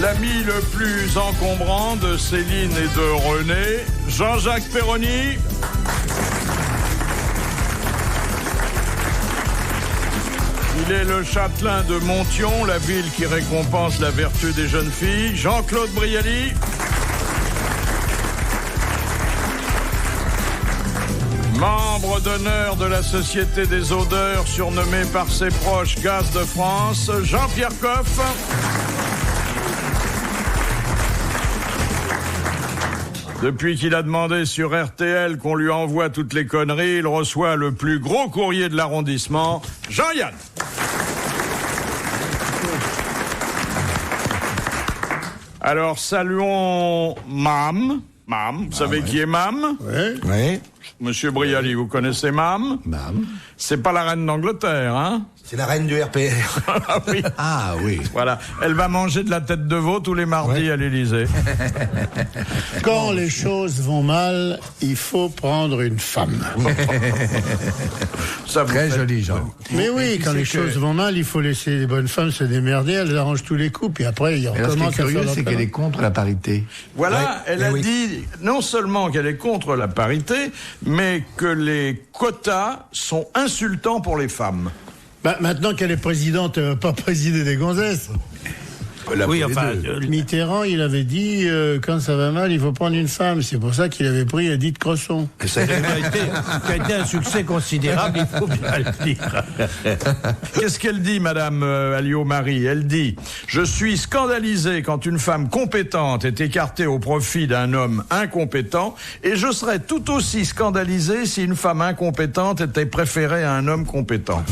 L'ami le plus encombrant de Céline et de René, Jean-Jacques Perroni. Il est le châtelain de Monthyon, la ville qui récompense la vertu des jeunes filles, Jean-Claude Brialy. Membre d'honneur de la Société des odeurs, surnommé par ses proches Gaz de France, Jean-Pierre Coff. Depuis qu'il a demandé sur RTL qu'on lui envoie toutes les conneries, il reçoit le plus gros courrier de l'arrondissement, Jean-Yann. Alors saluons Mam. Mam, vous savez qui est Mam? Oui. Monsieur Brialy, vous connaissez Mam? Mam. C'est pas la reine d'Angleterre, hein? C'est la reine du RPR. Ah oui. Ah oui. Voilà. Elle va manger de la tête de veau tous les mardis à l'Élysée. Quand les choses vont mal, il faut prendre une femme. Ça Très joli, Jean. Mais oui, quand les choses vont mal, il faut laisser les bonnes femmes se démerder, elles arrangent tous les coups, puis après, ils Alors, ce qui est recommencent à faire curieux, leur c'est qu'elle travail. est contre la parité. Voilà, Ouais. elle a dit non seulement qu'elle est contre la parité, mais que les quotas sont insultants pour les femmes. Bah, maintenant qu'elle est présidente, elle va pas présider des gonzesses. Oui, enfin, Mitterrand, il avait dit, quand ça va mal, il faut prendre une femme. C'est pour ça qu'il avait pris Edith Cresson. qui a été un succès considérable, il faut bien le dire. Qu'est-ce qu'elle dit, Madame Alliot-Marie? Elle dit « Je suis scandalisée quand une femme compétente est écartée au profit d'un homme incompétent, et je serais tout aussi scandalisée si une femme incompétente était préférée à un homme compétent. »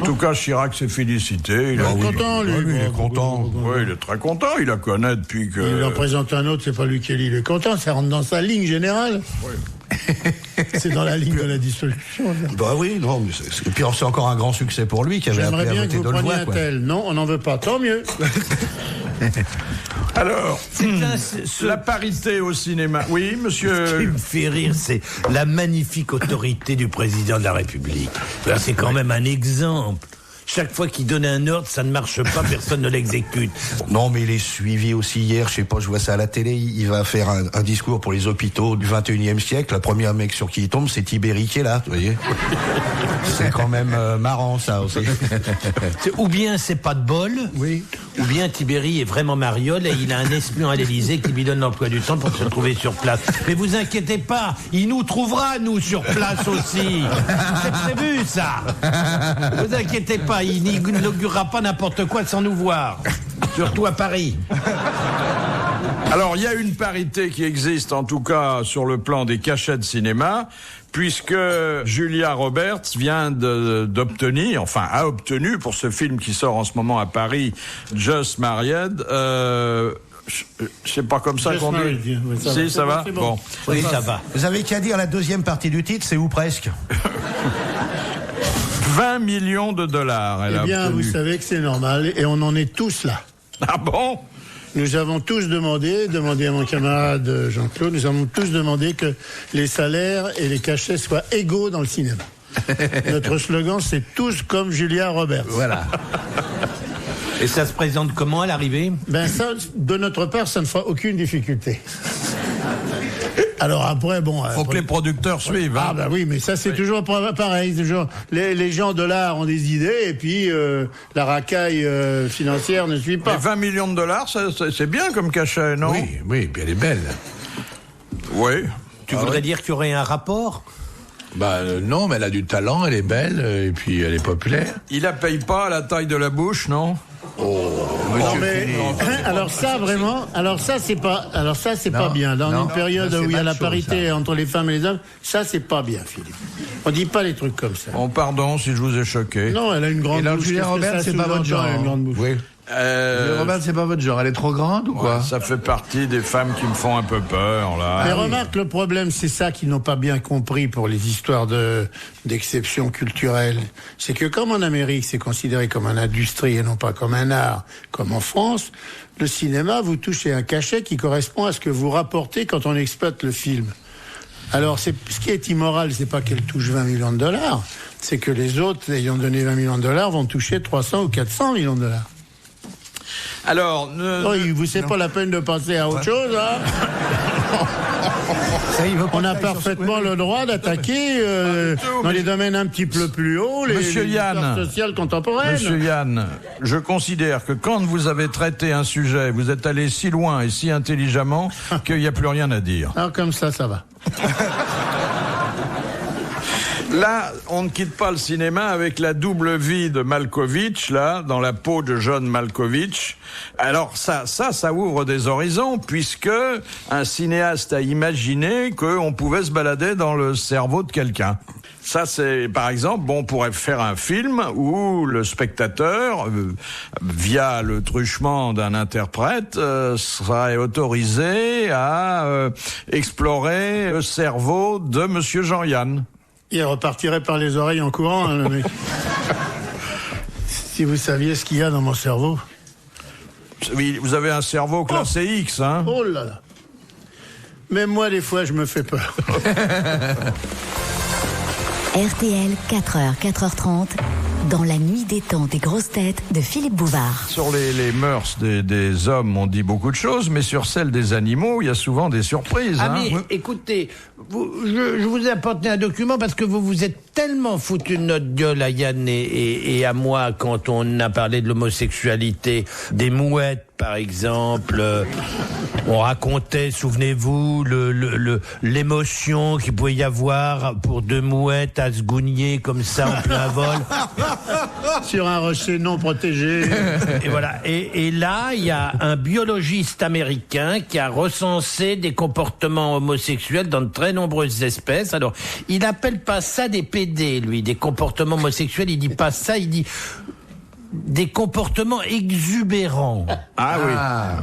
En tout cas, Chirac s'est félicité. Il est content, lui. Il est content. Oui, il est très content. Il la connaît depuis que... Il en présente un autre, c'est pas lui qui est il est content, ça rentre dans sa ligne générale. Oui. C'est dans la ligne de la dissolution. Ça. Bah oui, non, mais et puis c'est encore un grand succès pour lui qui avait J'aimerais appelé à bien que voter vous preniez Delevoye, un quoi. tel. Non, on n'en veut pas. Tant mieux. Alors, la parité au cinéma. Oui, monsieur... Ce qui me fait rire, c'est la magnifique autorité du président de la République. Là, c'est quand même un exemple. Chaque fois qu'il donne un ordre, ça ne marche pas, personne ne l'exécute. Non, mais il est suivi aussi hier, je sais pas, je vois ça à la télé, il va faire un discours pour les hôpitaux du 21e siècle. La première mec sur qui il tombe, c'est Tibéri qui est là, vous voyez. C'est quand même marrant, ça aussi. Ou bien c'est pas de bol, Oui. ou bien Tibéri est vraiment mariole et il a un espion à l'Élysée qui lui donne l'emploi du temps pour se trouver sur place. Mais vous inquiétez pas, il nous trouvera, nous, sur place aussi. C'est prévu, ça. Vous inquiétez pas, il n'inaugurera pas n'importe quoi sans nous voir. Surtout à Paris. Alors, il y a une parité qui existe, en tout cas, sur le plan des cachets de cinéma, puisque Julia Roberts vient d'obtenir, enfin, a obtenu pour ce film qui sort en ce moment à Paris, Just Married, c'est pas comme ça Just qu'on dit. Married, oui, ça Si, va, ça va? c'est bon. Bon. Oui, ça va. Vous avez qu'à dire la deuxième partie du titre, c'est ou presque. 20 millions de dollars, elle Eh a bien, obtenu. vous savez que c'est normal, et on en est tous là. Ah bon? Nous avons tous demandé à mon camarade Jean-Claude, nous avons tous demandé que les salaires et les cachets soient égaux dans le cinéma. Notre slogan, c'est tous comme Julia Roberts. Voilà. Et ça se présente comment à l'arrivée? Ben ça, de notre part, ça ne fera aucune difficulté. Alors après, bon... Faut que les producteurs suivent. Ah hein. bah oui, mais ça c'est toujours pareil. Toujours, les gens de l'art ont des idées et puis la racaille financière ne suit Mais pas. 20 millions de dollars, c'est bien comme cachet, non? Oui, puis elle est belle. Oui. Tu voudrais dire qu'il y aurait un rapport? Bah non, mais elle a du talent, elle est belle, et puis elle est populaire. Il la paye pas à la taille de la bouche, non? Non, mais, alors ça vraiment, alors ça c'est pas bien. Dans une période ça, c'est où il y a mal la chaud, parité entre les femmes et les hommes, ça c'est pas bien, Philippe. On dit pas les trucs comme ça. Bon, pardon si je vous ai choqué. Non, elle a une grande Et là, bouche. Julia Qu'est-ce que Roberts, ça c'est pas votre sous-entend, genre. une grande bouche. Oui. Julia Roberts, c'est pas votre genre. Elle est trop grande ou quoi? Ça fait partie des femmes qui me font un peu peur, là. Mais remarque, le problème, c'est ça qu'ils n'ont pas bien compris pour les histoires d'exception culturelle. C'est que comme en Amérique, c'est considéré comme une industrie et non pas comme un art, comme en France, le cinéma, vous touchez un cachet qui correspond à ce que vous rapportez quand on exploite le film. Alors, ce qui est immoral, c'est pas qu'elle touche 20 millions de dollars, c'est que les autres, ayant donné 20 millions de dollars, vont toucher 300 ou 400 millions de dollars. Alors, c'est pas la peine de passer à autre chose, hein. On a parfaitement le droit d'attaquer dans les domaines un petit peu plus hauts les histoires sociales contemporaines. Monsieur Yann, je considère que quand vous avez traité un sujet, vous êtes allé si loin et si intelligemment qu'il n'y a plus rien à dire. Alors comme ça va. Là, on ne quitte pas le cinéma avec la double vie de Malkovich, là, dans la peau de John Malkovich. Alors ça ouvre des horizons, puisque un cinéaste a imaginé qu'on pouvait se balader dans le cerveau de quelqu'un. Ça, c'est, par exemple, on pourrait faire un film où le spectateur, via le truchement d'un interprète, serait autorisé à explorer le cerveau de Monsieur Jean-Yann. Il repartirait par les oreilles en courant, hein, le mec. Si vous saviez ce qu'il y a dans mon cerveau. Oui, vous avez un cerveau classé X, hein. Oh là là. Même moi, des fois, je me fais peur. RTL, 4h, 4h30, dans la nuit des temps des grosses têtes de Philippe Bouvard. Sur les mœurs des hommes, on dit beaucoup de choses, mais sur celles des animaux, il y a souvent des surprises. Amis, écoutez, je vous ai apporté un document parce que vous vous êtes tellement foutu de notre gueule à Yann et à moi quand on a parlé de l'homosexualité, des mouettes par exemple. On racontait, souvenez-vous, l'émotion qu'il pouvait y avoir pour deux mouettes à se gougner comme ça en plein vol. Sur un rocher non protégé. Et voilà. Et là, il y a un biologiste américain qui a recensé des comportements homosexuels dans de très nombreuses espèces. Alors, il appelle pas ça des PD, lui, des comportements homosexuels. Il dit pas ça, il dit des comportements exubérants. Ah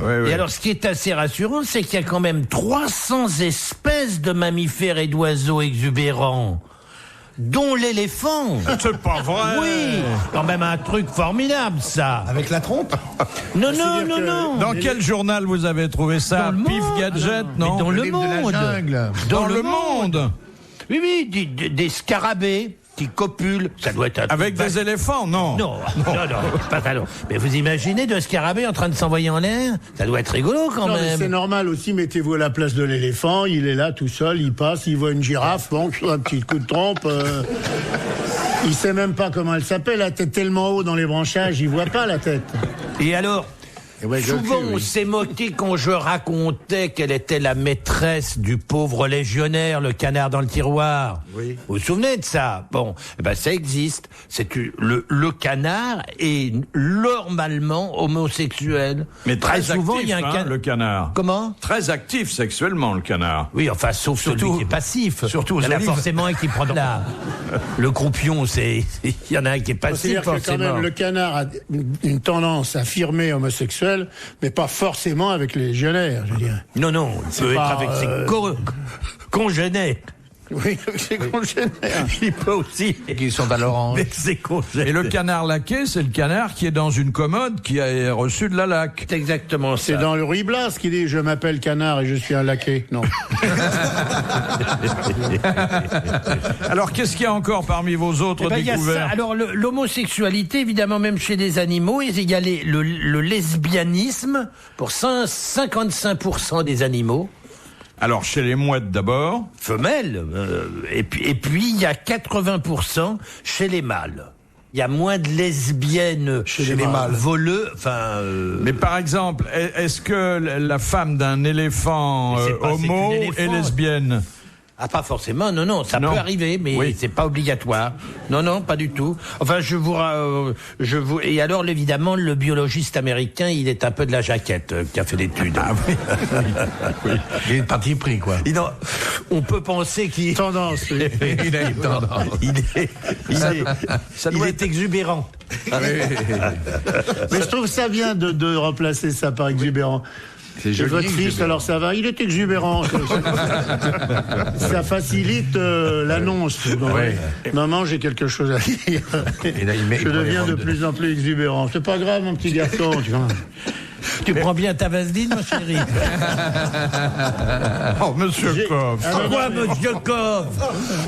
oui. Et alors, ce qui est assez rassurant, c'est qu'il y a quand même 300 espèces de mammifères et d'oiseaux exubérants, dont l'éléphant. C'est pas vrai. Oui, quand même un truc formidable, ça. Avec la trompe? Non. Dans quel journal vous avez trouvé ça? Dans le Pif Monde. Gadget, Mais non? dans le livre de la Monde. jungle. Dans le Monde. Oui, des scarabées qui copulent. Ça doit être un Avec truc des éléphants, non? Non, pas ça, non. Mais vous imaginez deux scarabées en train de s'envoyer en l'air? Ça doit être rigolo quand Non, mais même. c'est normal aussi, mettez-vous à la place de l'éléphant, il est là tout seul, il passe, il voit une girafe, bon, un petit coup de trompe, il sait même pas comment elle s'appelle, la tête tellement haut dans les branchages, il voit pas la tête. Et alors, souvent on s'est moqué quand je racontais qu'elle était la maîtresse du pauvre légionnaire, le canard dans le tiroir. Oui. Vous vous souvenez de ça? Bon, ça existe. Le canard est normalement homosexuel. Mais très souvent, actif, il y a un le canard. Comment? Très actif sexuellement, le canard. Oui, enfin, sauf celui qui est passif. Surtout aux il y en a olives. forcément un qui prend le croupion, il y en a un qui est passif, C'est-à-dire que quand forcément. même le canard a une tendance affirmée homosexuelle, mais pas forcément avec les légionnaires, je dirais. Non, il peut être pas, avec ses congénères. Oui, c'est congénère. Il peut aussi. Qui sont à l'orange. Mais c'est congénère. Et le canard laqué, c'est le canard qui est dans une commode qui a reçu de la laque. C'est exactement ça. C'est dans le Ruy Blas qui dit « Je m'appelle canard et je suis un laquais ». Non. Alors, qu'est-ce qu'il y a encore parmi vos autres Il y a ça. découvertes? Alors, l'homosexualité, évidemment, même chez les animaux, il y a le lesbianisme pour 55% des animaux. Alors, chez les mouettes d'abord. Femelles. Et puis, il y a 80% chez les mâles. Il y a moins de lesbiennes Chez les mâles. voleux. Mais par exemple, est-ce que la femme d'un éléphant Mais c'est pas- c'est homo une est éléphant. lesbienne? Ah, pas forcément, non, ça Non. peut arriver, mais Oui. c'est pas obligatoire. Non, pas du tout. Enfin, et alors, évidemment, le biologiste américain, il est un peu de la jaquette, qui a fait l'étude. Ah oui. Il est parti pris, quoi. On peut penser qu'il Tendance, oui. Il a une tendance. il est exubérant. Mais je trouve ça bien de remplacer ça par exubérant. C'est Et votre fils, alors ça va, il est exubérant. Ça facilite l'annonce. Donc, Ouais. Maman, j'ai quelque chose à dire. Et là, il Je deviens de plus en plus exubérant. C'est pas grave, mon petit garçon. Tu vois. Tu prends bien ta vaseline, mon chéri? Oh, monsieur Coff. Pourquoi, monsieur Coff?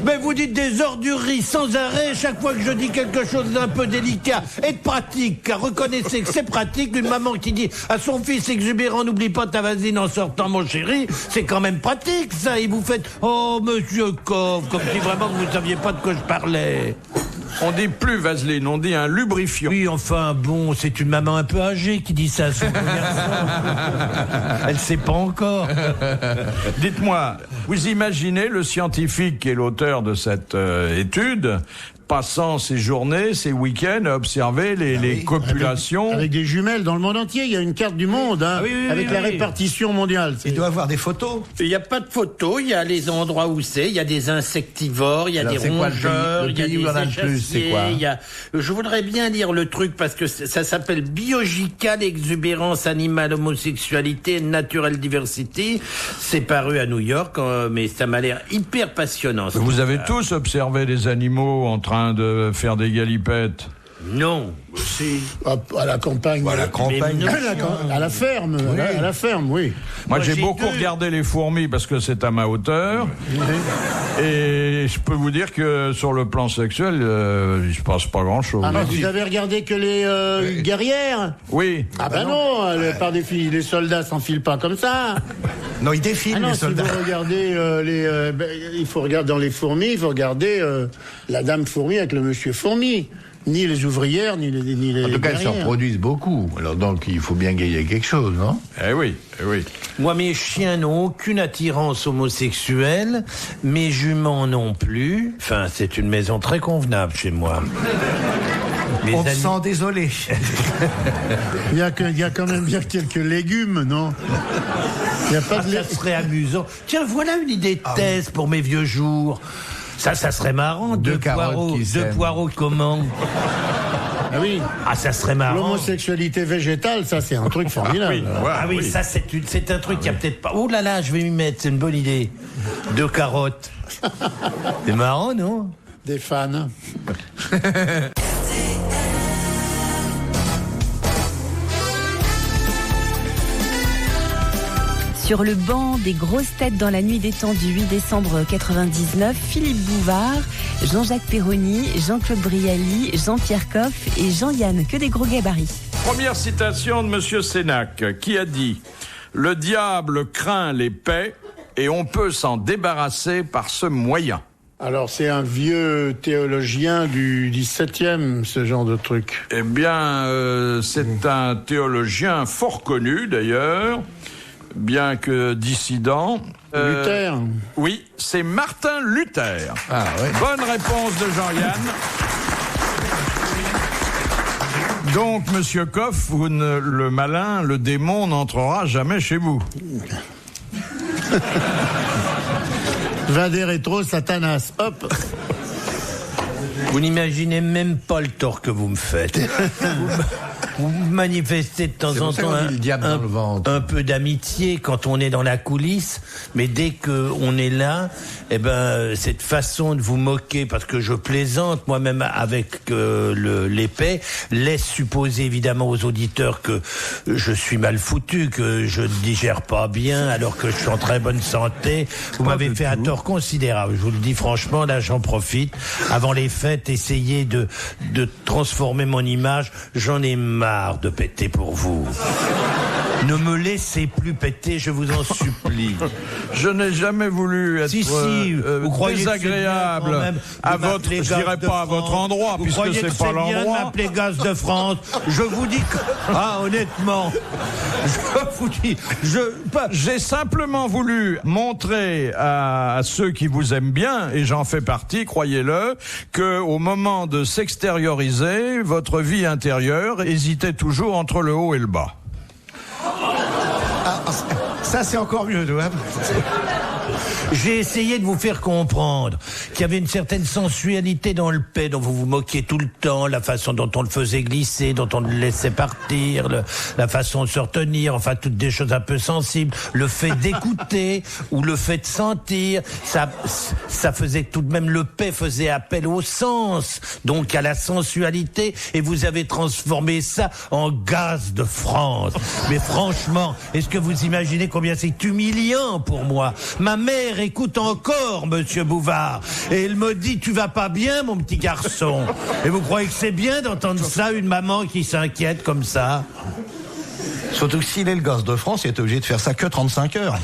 Mais vous dites des ordureries sans arrêt chaque fois que je dis quelque chose d'un peu délicat et de pratique. Car reconnaissez que c'est pratique. Une maman qui dit à son fils exubérant, n'oublie pas ta vaseline en sortant, mon chéri, c'est quand même pratique, ça. Et vous faites, oh, monsieur Coff, comme si vraiment vous ne saviez pas de quoi je parlais. On dit plus vaseline, on dit un lubrifiant. Oui, enfin, bon, c'est une maman un peu âgée qui dit ça à son garçon. Elle sait pas encore. Dites-moi, vous imaginez le scientifique qui est l'auteur de cette étude passant ses journées, ses week-ends à observer les copulations. Avec des jumelles dans le monde entier, il y a une carte du monde, hein, avec la répartition mondiale. Il doit avoir des photos. Il n'y a pas de photos, il y a les endroits où c'est, il y a des insectivores, il y a des rongeurs, il y a des échassiers, il y a... Je voudrais bien lire le truc parce que ça s'appelle Biological Exubérance Animale Homosexualité Natural Diversity. C'est paru à New York, mais ça m'a l'air hyper passionnant. Vous avez tous observé des animaux en train de faire des galipettes? Non. Si. À la campagne. À la campagne. À la ferme. Oui. À la ferme, oui. Moi, j'ai beaucoup regardé les fourmis parce que c'est à ma hauteur. Et je peux vous dire que sur le plan sexuel, il se passe pas grand-chose. Ah, mais vous avez regardé que les guerrières? Oui. Ah ben non, par définition, les soldats s'enfilent pas comme ça. Non, ils défilent, les soldats. Si vous regardez il faut regarder dans les fourmis, il faut regarder la dame fourmi avec le monsieur fourmi. Ni les ouvrières, ni les En tout cas, elles se guerrières. reproduisent beaucoup. Alors donc, il faut bien gagner quelque chose, non? Eh oui, eh oui. Moi, mes chiens n'ont aucune attirance homosexuelle, mes juments non plus. Enfin, c'est une maison très convenable chez moi. On se sent désolé. Il y a quand même bien quelques légumes, non? Il y a pas de ça serait amusant. Tiens, voilà une idée de thèse pour mes vieux jours. Ça serait marrant. Deux poireaux comment? Ah oui. Ah, ça serait marrant. L'homosexualité végétale, ça c'est un truc formidable. Oui, ça c'est un truc qui a peut-être pas... Oh là là, je vais m'y mettre, c'est une bonne idée. 2 carottes. C'est marrant, non? Des fans. Sur le banc des grosses têtes dans la nuit des temps du 8 décembre 99, Philippe Bouvard, Jean-Jacques Perroni, Jean-Claude Brialy, Jean-Pierre Coff et Jean-Yann, que des gros gabarits. Première citation de Monsieur Sénac, qui a dit « Le diable craint les paix et on peut s'en débarrasser par ce moyen ». Alors c'est un vieux théologien du 17e, ce genre de truc. Eh bien, c'est un théologien fort connu d'ailleurs, bien que dissident. Luther. Oui, c'est Martin Luther. Ah, oui. Bonne réponse de Jean-Yann. Donc, monsieur Coff, le malin, le démon n'entrera jamais chez vous. Vade retro Satanas, hop. Vous n'imaginez même pas le tort que vous me faites. Vous manifestez de temps en temps un peu d'amitié quand on est dans la coulisse, mais dès qu'on est là, eh ben cette façon de vous moquer, parce que je plaisante moi-même avec l'épée, laisse supposer évidemment aux auditeurs que je suis mal foutu, que je ne digère pas bien, alors que je suis en très bonne santé. Vous m'avez fait un tort considérable. Je vous le dis franchement, là j'en profite. Avant les fêtes, essayez de transformer mon image. J'en ai marre de péter pour vous. Ne me laissez plus péter, je vous en supplie. Je n'ai jamais voulu être désagréable à votre, je dirais pas à votre endroit, puisque c'est pas l'endroit. Bien de m'appeler Gaz de France. Je vous dis que, honnêtement, je vous dis, j'ai simplement voulu montrer à ceux qui vous aiment bien, et j'en fais partie, croyez-le, que au moment de s'extérioriser, votre vie intérieure hésitait toujours entre le haut et le bas. Ça, c'est encore mieux, J'ai essayé de vous faire comprendre qu'il y avait une certaine sensualité dans le paix dont vous vous moquiez tout le temps, la façon dont on le faisait glisser, dont on le laissait partir, la façon de se retenir, enfin toutes des choses un peu sensibles, le fait d'écouter ou le fait de sentir, ça faisait tout de même, le paix faisait appel au sens, donc à la sensualité, et vous avez transformé ça en gaz de France. Mais franchement, est-ce que vous imaginez combien c'est humiliant pour moi? Ma mère écoute encore Monsieur Bouvard et elle me dit: tu vas pas bien, mon petit garçon. Et vous croyez que c'est bien d'entendre ça, une maman qui s'inquiète comme ça? Surtout que s'il est le gosse de France, il est obligé de faire ça que 35 heures.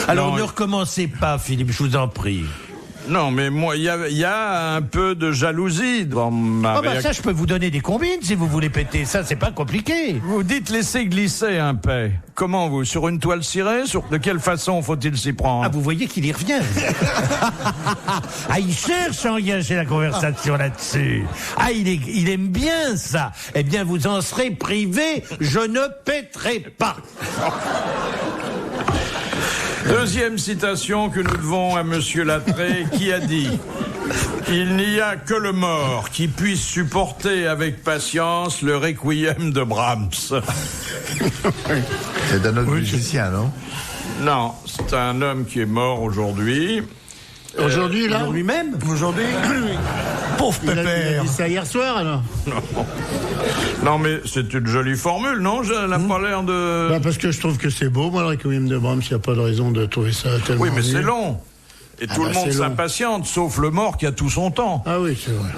Alors ne recommencez pas, Philippe, je vous en prie. Non, mais moi, il y a un peu de jalousie dans ma réaction. Ça, je peux vous donner des combines si vous voulez péter. Ça, c'est pas compliqué. Vous dites laisser glisser un paix. Comment, vous? Sur une toile cirée? De quelle façon faut-il s'y prendre? Ah, vous voyez qu'il y revient. Ah, il cherche à engager la conversation là-dessus. Ah, il aime bien ça. Eh bien, vous en serez privé. Je ne péterai pas. Deuxième citation que nous devons à Monsieur Lattré, qui a dit: il n'y a que le mort qui puisse supporter avec patience le requiem de Brahms. C'est d'un autre musicien, non? Non, c'est un homme qui est mort aujourd'hui. Aujourd'hui, là? Aujourd'hui même? Aujourd'hui? Pauvre Il a pépère. dit ça hier soir, alors? Non, mais c'est une jolie formule, non? Elle n'a pas l'air de... Bah, parce que je trouve que c'est beau, moi, le Requiem de Brahms, il n'y a pas de raison de trouver ça tellement... Oui, mais nul. c'est long. Et tout le monde c'est long. s'impatiente, sauf le mort qui a tout son temps. Ah oui, c'est vrai.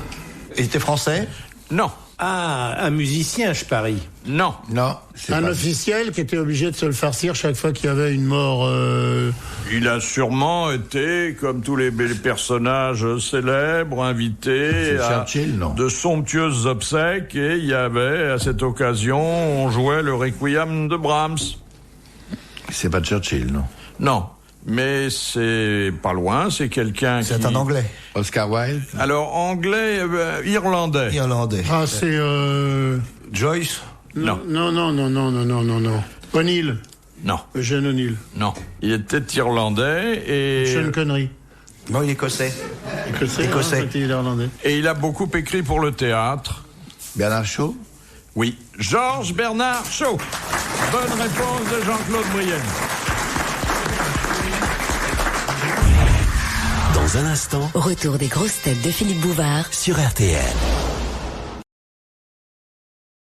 Il était français? Non, Ah, un musicien, je parie. non. Non. c'est Un pas- officiel qui était obligé de se le farcir chaque fois qu'il y avait une mort... Il a sûrement été, comme tous les personnages célèbres, invité C'est à Churchill, non? de somptueuses obsèques, et il y avait, à cette occasion, on jouait le Requiem de Brahms. C'est pas Churchill, non? Non, mais c'est pas loin, c'est quelqu'un qui... C'est un Anglais. Oscar Wilde? Alors, anglais, irlandais. Irlandais. Ah, c'est... Joyce? Non. Non. O'Neill. Non, Eugène O'Neill. non. Il était irlandais et... Sean Connery. Non, il est écossais. Écossais. Écossais. C'était irlandais. Et il a beaucoup écrit pour le théâtre. Bernard Shaw? Oui, Georges Bernard Shaw. Bonne réponse de Jean-Claude Brienne. Dans un instant, Retour des grosses têtes de Philippe Bouvard sur RTL.